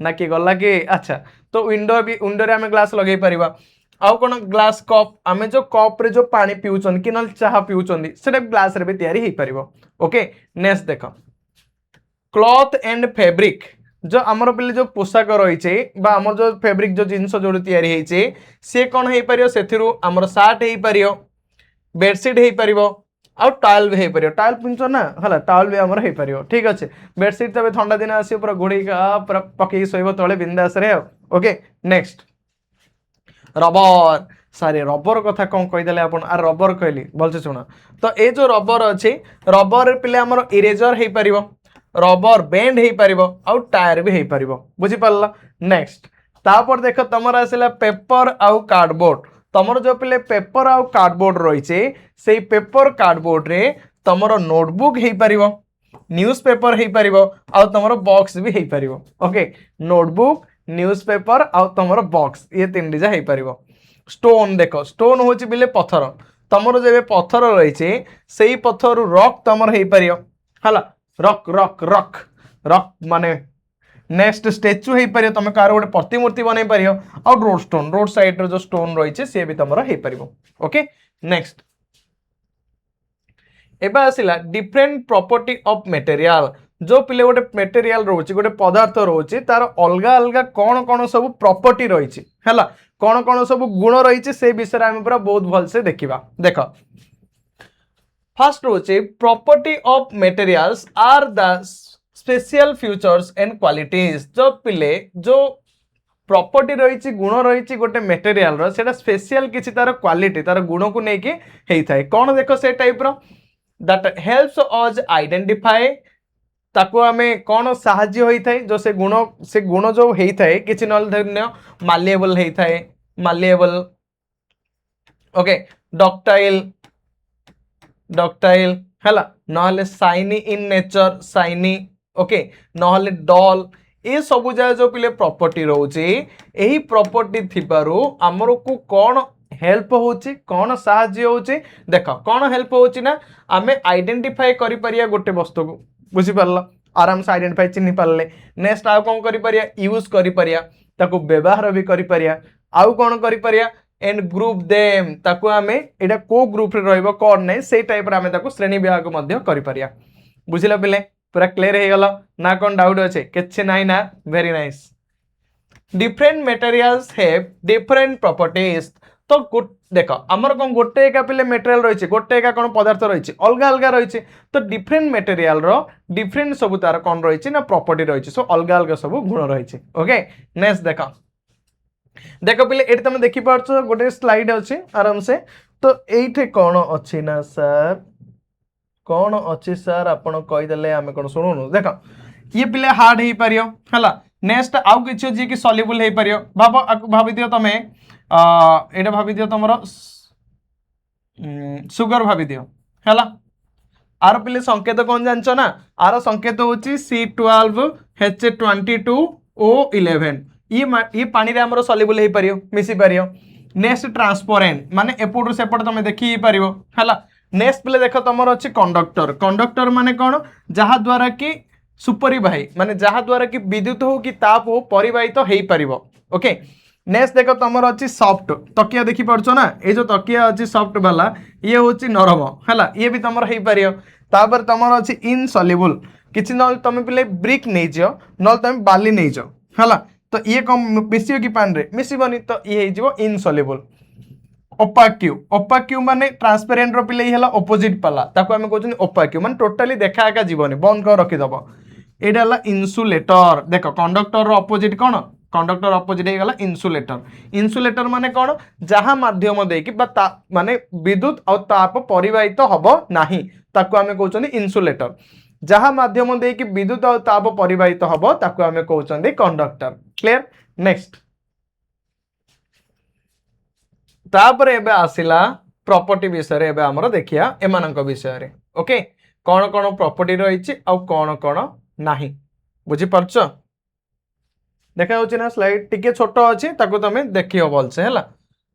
ना कि गला कि अच्छा तो विंडो भी विंडो रे आम ग्लास लगे पारिबा आउ कोन ग्लास कप आमे जो कप रे जो पानी पिउचन कि न चाहा पिउचन सेटा ग्लास रे भी तयारी हे पारिबो ओके नेक्स्ट देखो क्लॉथ एंड फैब्रिक जो आमर पे जो पोशाक रही आम जो फैब्रिक जो जिनस जो तैयारी होती सी कौन हो पार से आमर सार्ट हो पार बेडसीट हो पार आउ टावल भी हो पार टावल पिंच ना है टावल भी आमर हो पार ठीक अच्छे बेडसीट तो ठंडा दिन आस पूरा घोड़े पूरा पकई शोब तले बिंदास ओके नेक्स्ट रबर सारी रबर कथा कौन कहीदे आप रबर कहली भलसे शुण तो ये जो रबर अच्छी रबर पे आमर इरेजर हो पार रबर बैंड हो पार आउ टायर भी हो पार बुझी पार नेक्स्ट तापर देख तुम आसला पेपर आउ कार्डबोर्ड तुमर जो पे पेपर आउ कार्डबोर्ड रही से पेपर कार्डबोर्ड रे तुमर नोटबुक हो पार न्यूज पेपर हो पार आउ तुमर बॉक्स भी हो पार ओके नोटबुक न्यूज पेपर आउ तुमर बॉक्स ये तीन डिजा हो पार स्टोन देख स्टोन हूँ बिले पत्थर तुमर जो पत्थर रही से पत्थर रॉक तुमर हो पार है रॉक रॉक रॉक रॉक माने नेक्स्ट स्टेचू हो पार तुम कार गोटे प्रतिमूर्ति बन पार और रोड स्टोन रोड साइड जो स्टोन रही सी भी तुम हो पार ओके नेक्स्ट एबे आसिला डिफरेंट प्रॉपर्टी ऑफ मटेरियल जो पिले गोटे मटेरियल रोचे गोटे पदार्थ रोचे तार अलग अलग कौन कौन सब प्रॉपर्टी रही है कौन कौन सब गुण रही से विषय आम पूरा बहुत भलसे देखा देख फर्स्ट रोचे property of materials are the special features and qualities जो पिले जो प्रॉपर्टी रही गुण रही गोटे मटेरियल रो स्पेशल किसी तार क्वालिटी तार गुण को लेकिन होता है कौन देख से टाइप रो दैट हेल्प्स अस आइडेंटिफाई ताको आमे कौन साहाଯ୍य होता है जो से गुण जो होता है किसी न मालिएबल होता है मालिएबल ओके डक्टाइल डक्टाइल है ना shiny in nature shiny okay नहले डल ये सब जगह जो पिले प्रॉपर्टी रोचे यही प्रॉपर्टी थिबारु हमर को कौन हेल्प होची कौन साहाଯ୍य होची देख कौन हेल्प होची ना आमे आइडेंटिफाई करि परिया गोटे वस्तु को बुझी पारला आराम से आइडेंटिफाई चिन्ह पारले नेक्स्ट आउ कौन करि परिया यूज करि परिया ताको व्यवहार भी करि परिया आउ कौन करि परिया एंड ग्रुप देम ताको आमे एटा को ग्रुप रे रहइबो कोन नै से टाइप रे आमे ताको श्रेणी विभाग मध्य करि परिया बुझिला पिले पूरा क्लियर हे गला ना कोन डाउट अछि किछि नाही ना very nice different materials have different properties तो देख आमर कौन गोटे एका पिले मटेरियल रही गोटे एका कौन पदार्थ रही अलग अलग रही तो डिफरेंट मटेरियल रो डिफरेंट सब तार कौन रही ना प्रॉपर्टी रही सो अलग अलग सब गुण रही ओके नेक्स्ट देख देख पिले ये तुम देखी पार्छ गोटे स्लाइड अच्छी आराम से तो ये कौन अच्छी ना सर कौन अच्छी सर आपन कहीदेले आम कौन शुणुनु देख ये पिले हार्ड हो पार है नेक्स्ट आउ कि जी कि सल्युबल हो पार भाव दियो तुम ये भावी दियो तुम सुगर भावी दियो है आर पिले संकेत कौन जानच ना आर संकेत हूँ C12H22O11 ये पानी आमर सल्युबल हो पार मिसी पार नेक्स्ट ट्रांसपेरेंट माने एपटू सेपट तुम देखी पार है नेक्स्ट पिले देख तुम अच्छी कंडक्टर कंडक्टर माने कौन जहा द्वारा कि सुपरिवाही माने जहा द्वारा कि विद्युत हो कि ताप हो परिवाहित हो पार ओके नेक्स्ट देख तुम अच्छी सॉफ्ट तकिया देखी पार्छ ना ये जो तकिया अच्छी सॉफ्ट वाला ये हूँ नरम है ये भी तुम हो पार तुम अच्छी इनसल्युबल किसी ना तुम पे ब्रिक नहीं जाओ ना तुम बाली नहीं जाओ है तो ये कम मिसियो कि पानी रे मिसबनी तो ये इनसल्युबल ओपाक्यू ओपाक्यू माने ट्रांसपेरेंट रो पिले है ऑपोजिट पाला ताको हम कहउछन ओपाक्यू माने टोटली देखा एका जीवनी बंद कर रखी दबो एटा हला इन्सुलेटर देखो कंडक्टर रो ऑपोजिट कोन कंडक्टर ऑपोजिट हो गला इन्सुलेटर इन्सुलेटर माने कौन जहाँ माध्यम देकी माने विद्युत और ताप परिवाहित हबो नाही ताको आमे कहउछन इन्सुलेटर जहाँ माध्यम देकी विद्युत और ताप परिवाहित हबो ताको आमे कहउछन कंडक्टर क्लियर नेक्स्ट तापर एबे आसिला प्रॉपर्टी विषय रे एबे हमरो देखिया एमानक विषय रे ओके कौन कौन प्रॉपर्टी रही आ कौन कौन नाही बुझी पारछ देखा होची ना स्लाइड टिके छोट अछि ताको तमे देखियो भलसे हैला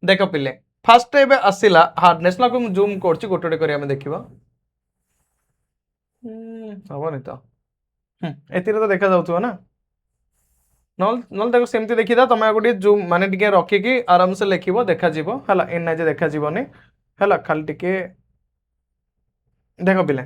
देखो पिले फर्स्ट एबे आसिला हार्डनेस ला को जूम करछि गोटोटे करी हमें देखिबा हबो नै तो एतिरे तो देखा जाउथो ना नल देखो सेमती देखी था तुम गोटे जूम माने टिके रखिकी आराम से लिखिबो देखा जीवो हला एना जे देखा जीवोनी हला खाली टिके देखो पिले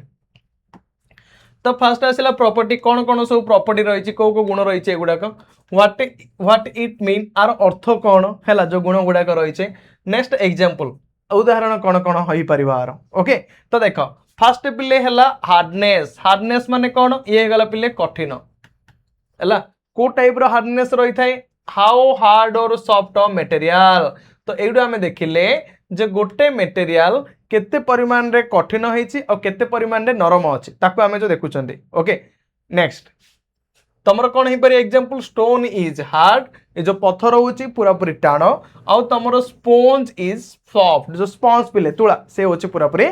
तो फास्ट आसला प्रॉपर्टी कौन कौन सब प्रॉपर्टी रही कौ को गुण रही एगुड़ाक व्हाट इट मीन आर अर्थ कौन है जो गुण गुड़ाक रही नेक्स्ट एग्जांपल उदाहरण कौन कौन हो पार आर ओके तो देख फास्ट पिले है हार्डनेस हार्डनेस माने कौन ये गला पिले कठिन है को टाइप रो हार्डनेस रही थाए हाउ हार्ड और सॉफ्ट मटेरियल तो एडू आम देखिले जे गोटे मटेरियल केते परिमाण रे कठिन होईची और केते परिमाण रे नरम अछि ताको आमे जो देखुचंदी ओके नेक्स्ट तमरो कोन ही पर एग्जांपल स्टोन इज हार्ड ए जो पत्थर होची पूरा पूरी टाण और तमरो स्पंज इज सॉफ्ट जो स्पंज पिले तुला से होची पूरा पूरी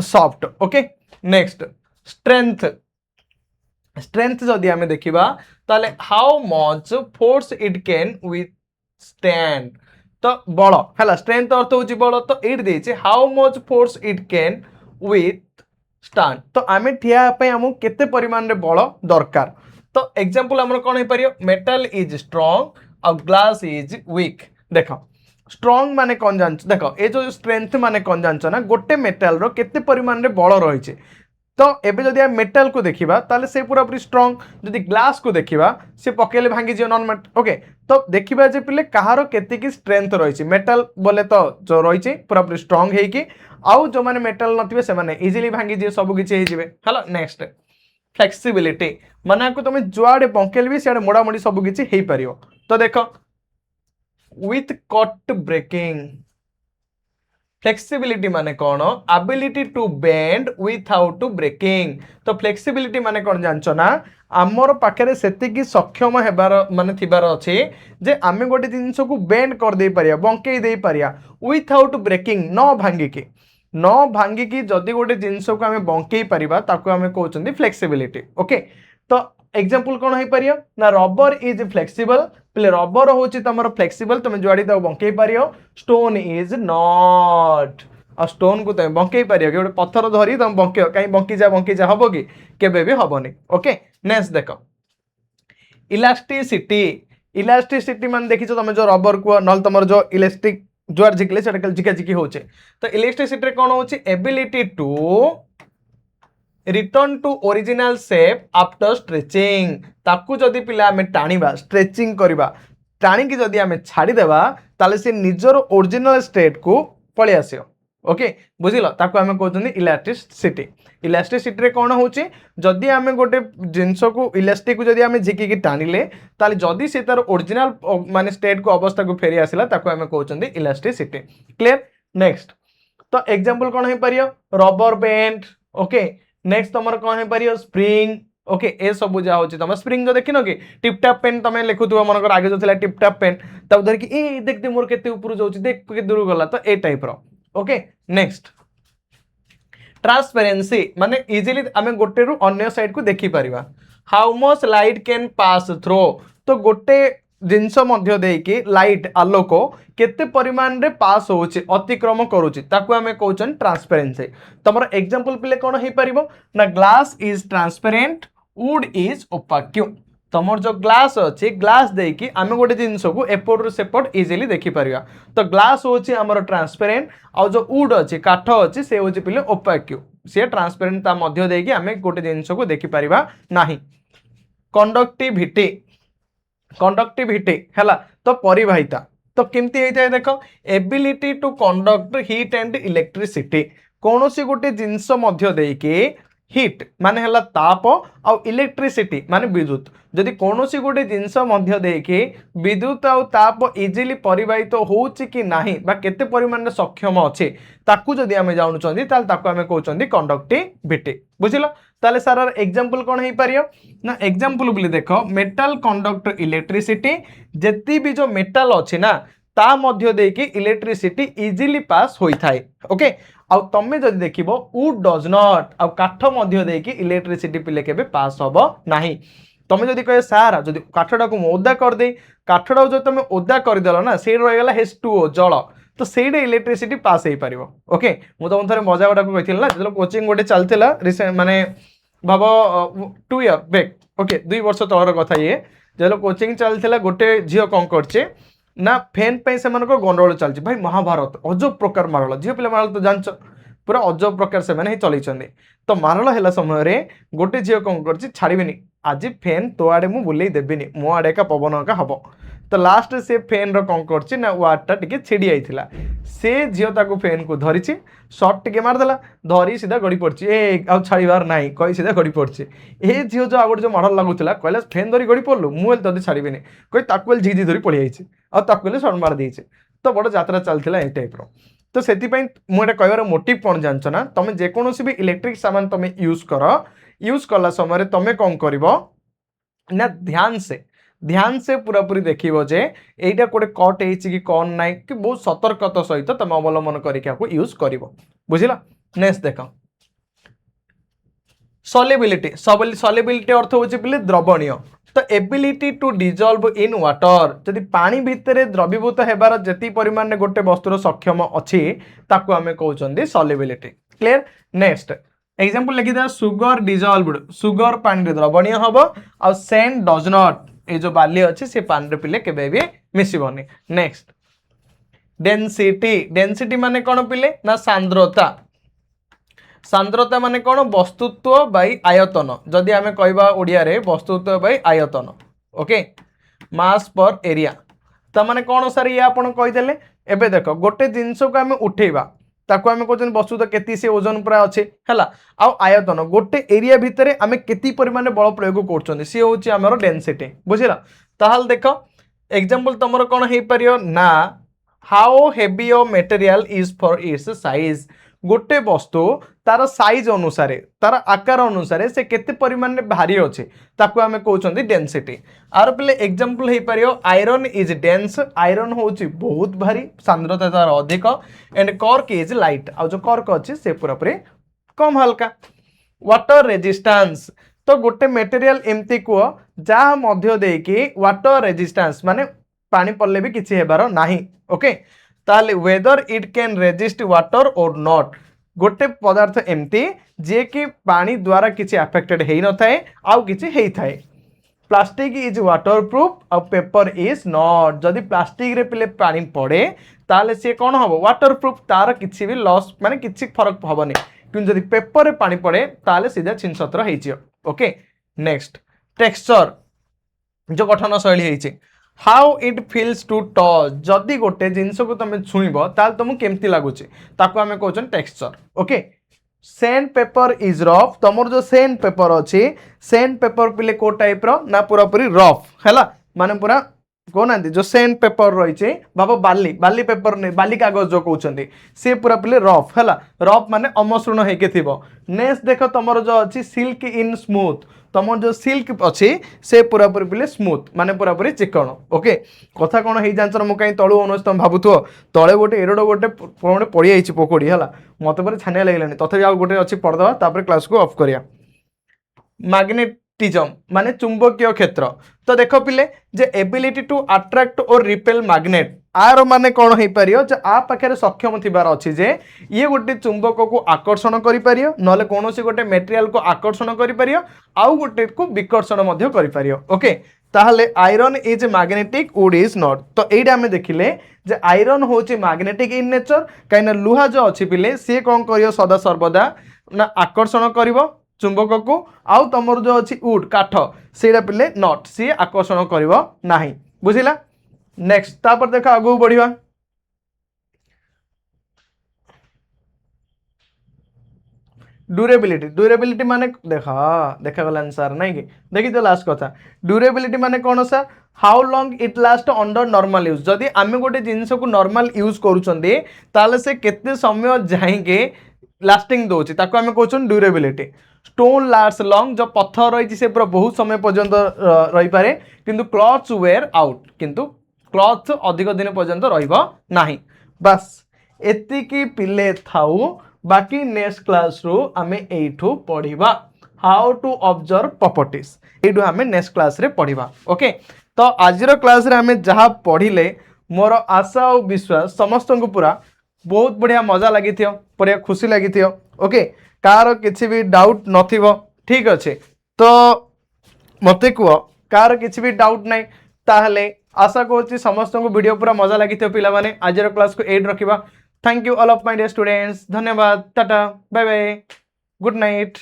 soft okay next strength strength जदि आमे देखिबा ताले how much force it can withstand तो बल है स्ट्रेंथ अर्थ हूँ बल तो ये देचे how much force it can withstand तो आम ठिया आमको केते परिमाण रे बल दरकार तो एग्जांपल आमर कौन हो पार मेटल इज स्ट्रॉन्ग और ग्लास इज वीक देख स्ट्रॉन्ग माने कौन जान देख ये जो स्ट्रेंथ माने कौन जान ना गोटे मेटल रो केते परिमाण रे बल रही तो एबे जदि हम मेटल को देखिबा ताले से पूरा पूरी स्ट्रॉन्ग जदि ग्लास को देखिबा से पकेले भांगी जियो नॉन मेट ओके तो देखिबा जे पिले कहारो केते की स्ट्रेंथ रहिछि मेटल बोले तो जो रहिछि पूरा पूरी स्ट्रॉन्ग हे कि आउ जो माने मेटल नथिबे से माने इजीली भांगी जियो सब किछि हे जिवे हेलो नेक्स्ट फ्लेक्सिबिलिटी माने को तुम जुआडे बंकेल भी सियाडे मोडा मोडी सब किछि हे परियो तो देखो विथ कट ब्रेकिंग फ्लेक्सिबिलिटी माने कौन ability to bend without breaking तो फ्लेक्सिबिलिटी माने कौन जानछो ना आमर पाखरे सेतिकी सक्षम हेबार माने थिबार अछि जे आमे गोटे जिंस को बेंड कर दे परिया बंकेई दे परिया विथआउट ब्रेकिंग न भांगिकी जदि गोटे जिंस को आमे बंकेई परिबा ताको आमे कहउचंदी फ्लेक्सिबिलिटी ओके तो एग्जांपल कौन हो पारियो ना रबर इज फ्लेक्सिबल पले रबर होची तमर फ्लेक्सिबल तुम जुआड़ी तो बंकेई पारियो stone is not a stone को तुम बंकेई पारियो गोटे पत्थर धरी तुम बंकेयो कहीं बंकी जा हबो कि केबे भी हबोनी ओके नेक्स्ट देखो इलास्टिसिटी इलास्टिसिटी मान देखिछो तुम जो रबर को नल तुमर जो इलास्टिक जुआर झिकले सेटा झिका झिकी होचे तो इलास्टिसिटी रे कोन होची ability to return to original shape after stretching ताकू जदि पिला आमे टाणीबा स्ट्रेचिंग करबा टाणीकी जदि आमे छाड़ी देबा ताले से निजर ओरिजिनल स्टेट को पळि आसियो ओके बुझिलो ताकू आमे कहउछन इलास्टिसिटी इलास्टिसिटी रे कोन होची जदि आमे गोटे जिंस को इलास्टिक को जदि आमे झिकी की टाणीले ताले जदि से तार ओरिजिनल माने स्टेट को अवस्था को फेरी आसिला ताकू आमे कहउछन इलास्टिसिटी क्लियर नेक्स्ट तो एग्जांपल कोन हे परियो रबर बैंड ओके नेक्स्ट तुम कौन हो पार स्प्रिंग ओके ए सब जहाँ होची तुम स्प्रिंग जो देखिन कि टिपटाप पेन तुम लिखुव मन आगे जो टिपटाप पेन तब धरिकी ए देखते मोर केते ऊपर जाउची देख के दूर गला तो ए टाइप रो ओके नेक्स्ट ट्रांसपेरेंसी माने इजीली आमे गोटे रु अन्य साइड को देखि परिबा how much light can pass through तो गोटे जिनस मध्य देकी लाइट आलोक केते परिमाण रे पास होउची अतिक्रम करूची ताकू आमे कहउचन ट्रांसपेरेंसी तमर एग्जांपल पिले कोन हे परिबो ना glass is transparent would is opaque तमर जो ग्लास अछि ग्लास देकी आमे गोटे जिंस को एपोर्ट रु सेपोर्ट इजीली देखि परिबा तो ग्लास होची हमर ट्रांसपेरेंट आ जो वुड अछि काठ अछि से होची पिले ओपाक से ट्रांसपेरेंट ता मध्य देकी आमे गोटे जिंस को देखि परिबा नाही कंडक्टिविटी हैला तो परिवाहिता तो केमती होता है देख ability to conduct heat and electricity कौन सी गोटे जिनस मध्य देके हीट माने हला ताप आ इलेक्ट्रिसिटी माने विद्युत जदि कौन सी गोटे जिनस मध्य देके विद्युत आ ताप इजीली परिवाहित होउची कि नाही बा केते परिमाण रे सक्षम अछि ताकू जदि आमे जानुचंदी ताल ताकू आमे कहउचंदी कंडक्टिविटी बुझिलो ताले सारा एग्जांपल कोन हे पारियो ना एग्जांपल बोली देखो मेटल कंडक्ट इलेक्ट्रिसिटी जेती भी जो मेटल अछि ना ता मध्य देकी इलेक्ट्रिसिटी इजीली पास होई थाए ओके आ तमे जदि देखिबो वुड डज नॉट आ काठ मध्य देकी इलेक्ट्रिसिटी पिले केबे पास होबो नाही तमे जदि कहे सारा जदि काठडा को ओदा कर दे काठडा जो तमे ओदा कर देलो ना से रह गेला H2O जल तो सेडे इलेक्ट्रिसिटी पास हे पारिबो ओके मु तो थरे मजा वाडा को कहिथिला जलो कोचिंग गोटे चलथिला माने भाबो 2 इयर बैक ओके 2 वर्ष तळर कथा ये जो कोचिंग चलता गोटे झील कौन करछे ना फैन पे से गंडगोल चलती भाई महाभारत अजब प्रकार मारल झील पिला मारल तो जानच पूरा अजब प्रकार से मैंने चलते तो मारल है समय गोटे झील कौन कर छाड़बी आज फैन तो आड़े मुझे बुले देविनी मो आड़े का पवन का हम तो लास्ट से फैन कौन कर वार्डटा टी छिड़ी जाइला से झील ताको फैन को धरी सर्ट टे मारदेला धरी सीधा गड़ी पड़ी ए आउ छाड़बार ना कही सीधा गड़ी पड़ी ये झील जो आगे जो मॉडल लगुला कहला फैन धरी गड़ी पड़लु मुझे तोते छाड़बी कही ताक झिझी धरी पड़ी जाइए आउ सर्ट मार देचे तो बड़ यात्रा चलता ये टाइप्र तो से मुझे कहर मोटिव कौन जानच ना तुम जेकोसी भी इलेक्ट्रिक सामान तुम यूज कला समय तुम कौन कर ना ध्यान से पूरा पूरी देखो जे एटा कोटे कट है कि कौन ना कि बहुत सतर्कता सहित तुम अवलम्बन करके यूज कर बुझिल नेक्स्ट देख सॉल्युबिलिटी सॉल्युबिलिटी अर्थ होची बिले द्रवणीय तो ability to dissolve in water जदि पानी भितर द्रवीभूत हेबार जेति परिमाण में गोटे वस्तुर सक्षम अच्छी ताकू आमे कहउचंदी सॉल्युबिलिटी क्लियर नेक्स्ट एग्जांपल लिखि दे सुगर डिजॉल्व्ड सुगर पानी रे द्रवणीय हबो आ सैंड डज नॉट ए जो बाली अच्छे से पानी रे पिले केबे भी मिसिबनी नेक्स्ट डेंसिटी डेंसिटी माने कोन पिले ना सांद्रता सांद्रता माने कौन वस्तुत्व बाई आयतन जदि आमे कहबा ओडिया रे वस्तुत्व बाई आयतन ओके मास पर एरिया त माने कौन सर ये आपण कहिदेले एबे देखो गोटे जिंस को आमे उठेबा ताको आमे कहउछन वस्तुत्व केती से ओजन पूरा अच्छे हैला आ आयतन गोटे एरिया भितरे आमे केती परिमाण रे बल प्रयोग करछन से होची हमर डेंसिटी बुझिला ताहाल देखो एग्जांपल तमरो कोन हे परियो ना how heavy a material is for its size गोटे वस्तु तार साइज अनुसार तार आकार अनुसार से केते परिमाण में भारी अच्छे ताको आमे कहउछंदी डेंसिटी आर पले एग्जांपल हे परियो आयरन इज डेंस आयरन होची बहुत भारी सांद्रता तार अधिक एंड कॉर्क इज लाइट आ जो कॉर्क अच्छे से पूरा पूरी कम हल्का वाटर रेजिस्टेंस तो गोटे मटेरियल एमती को जहाँ मध्य देकी वाटर रेजिस्टेंस माने पानी पड़ले भी किछि हेबार नाही ओके ताले whether it can resist water और नॉट गोटे पदार्थ एमती जे कि पानी द्वारा किसी अफेक्टेड है न थाए आउ किसी है थाए प्लास्टिक इज वाटर प्रूफ और पेपर इज नॉट जदि प्लास्टिक रे पिले पानी पड़े ताले से कौन हम वाटर प्रूफ तार किसी भी लॉस माने किसी फरक हबनी किंतु जदि पेपर रे पानी पड़े ताले सीधा छिनछत्र होइछि ओके नेक्स्ट टेक्सचर जो गठन शैली होइछि how it feels to touch जदि गोटे जिनस को तुम छुईब ताल तुमको केमती लगुच ताको आमे कहउछन texture okay sand paper is rough तुमर जो सैंड पेपर अच्छी सैंड पेपर पिले को टाइप रो ना पूरा पूरी रफ हैला माने पूरा कहना जो सैंड पेपर रही बाबा बाली बाली पेपर नहीं बाली कागज जो कहते सी पूरा पिले रफ है रफ माने अमसृण होके थिबो नेक्स्ट देख तुम जो अच्छी सिल्क इन स्मूथ तुम जो सिल्क अच्छी से पूरा पूरी पिले स्मूथ माने पूरा पूरी चिकन ओके कथा कौन हो जान मुझे कहीं तलू अनुस तुम भावुव तले गोटे एरोड गोटे पड़ जाइए पकोड़ी है मत पर छानिया लगे तथापि आउ गोटे अच्छी पढ़दे क्लास को ऑफ करिया मैग्नेटिज्म माने चुंबकीय क्षेत्र तो देख पिले जे एबिलिटी टू अट्रैक्ट और रिपेल मैग्नेट आर माने कौन हो पार आ पाखे सक्षम थिबार अच्छी जे ये गोटे चुंबक को आकर्षण कर पारियो नले कौन गोटे मेटेरियल को आकर्षण कर पारियो आउ गोटे को विकर्षण मध्य कर पारियो ओके ताहले iron is magnetic would is not तो एटा हमें देखिले जे आयरन होची मैग्नेटिक इन नेचर कहीं लुहा जो अच्छी पिले सी कौन करियो सदा सर्वदा ना आकर्षण करिवो चुंबक को आउ तमर जो अच्छी वुड काठ सेटा पिले नॉट सी आकर्षण करिवो नाही बुझिला नेक्स्ट तापर देखा आगु बढ़िया ड्यूरेबिलिटी ड्यूरेबिलिटी माने देखा देखा गला आंसर नहीं कि देखी तो लास्ट कथा ड्यूरेबिलिटी माने कौन सा how long it last under normal use जदि आमे गोटे जिनस को नॉर्मल यूज करूछंदी ताले से केते समय जाएंगे लास्टिंग दोची ताको आमे कहउछन ड्यूरेबिलिटी स्टोन लास्ट लॉन्ग जो पत्थर रही से पूरा बहुत समय पर्यंत रही पारे किंतु क्लॉथ्स वेयर आउट किंतु क्लॉथ अधिक दिन पर्यंत रहिबो नाही बस एतिकी पिले थाउ बाकी नेक्स्ट क्लास रो आमे एठू पढ़िबा हाउ टू ऑब्जर्व प्रॉपर्टीज एठू आमे नेक्स्ट क्लास रे पढ़िबा ओके तो आजिरो क्लास रे आमे जहा पढ़िले मोर आशा और विश्वास समस्त को पूरा बहुत बढ़िया मजा लगी थियो बढ़िया खुशी लगी थियो ओके कार किसी भी डाउट नथिबो ठीक अच्छे तो मते को कार किसी भी डाउट नहीं ताहले आशा करूँ समस्त को वीडियो पूरा मजा लगी पिला माने आज क्लास को एड रखा thank you all of my dear students धन्यवाद tata bye bye good night.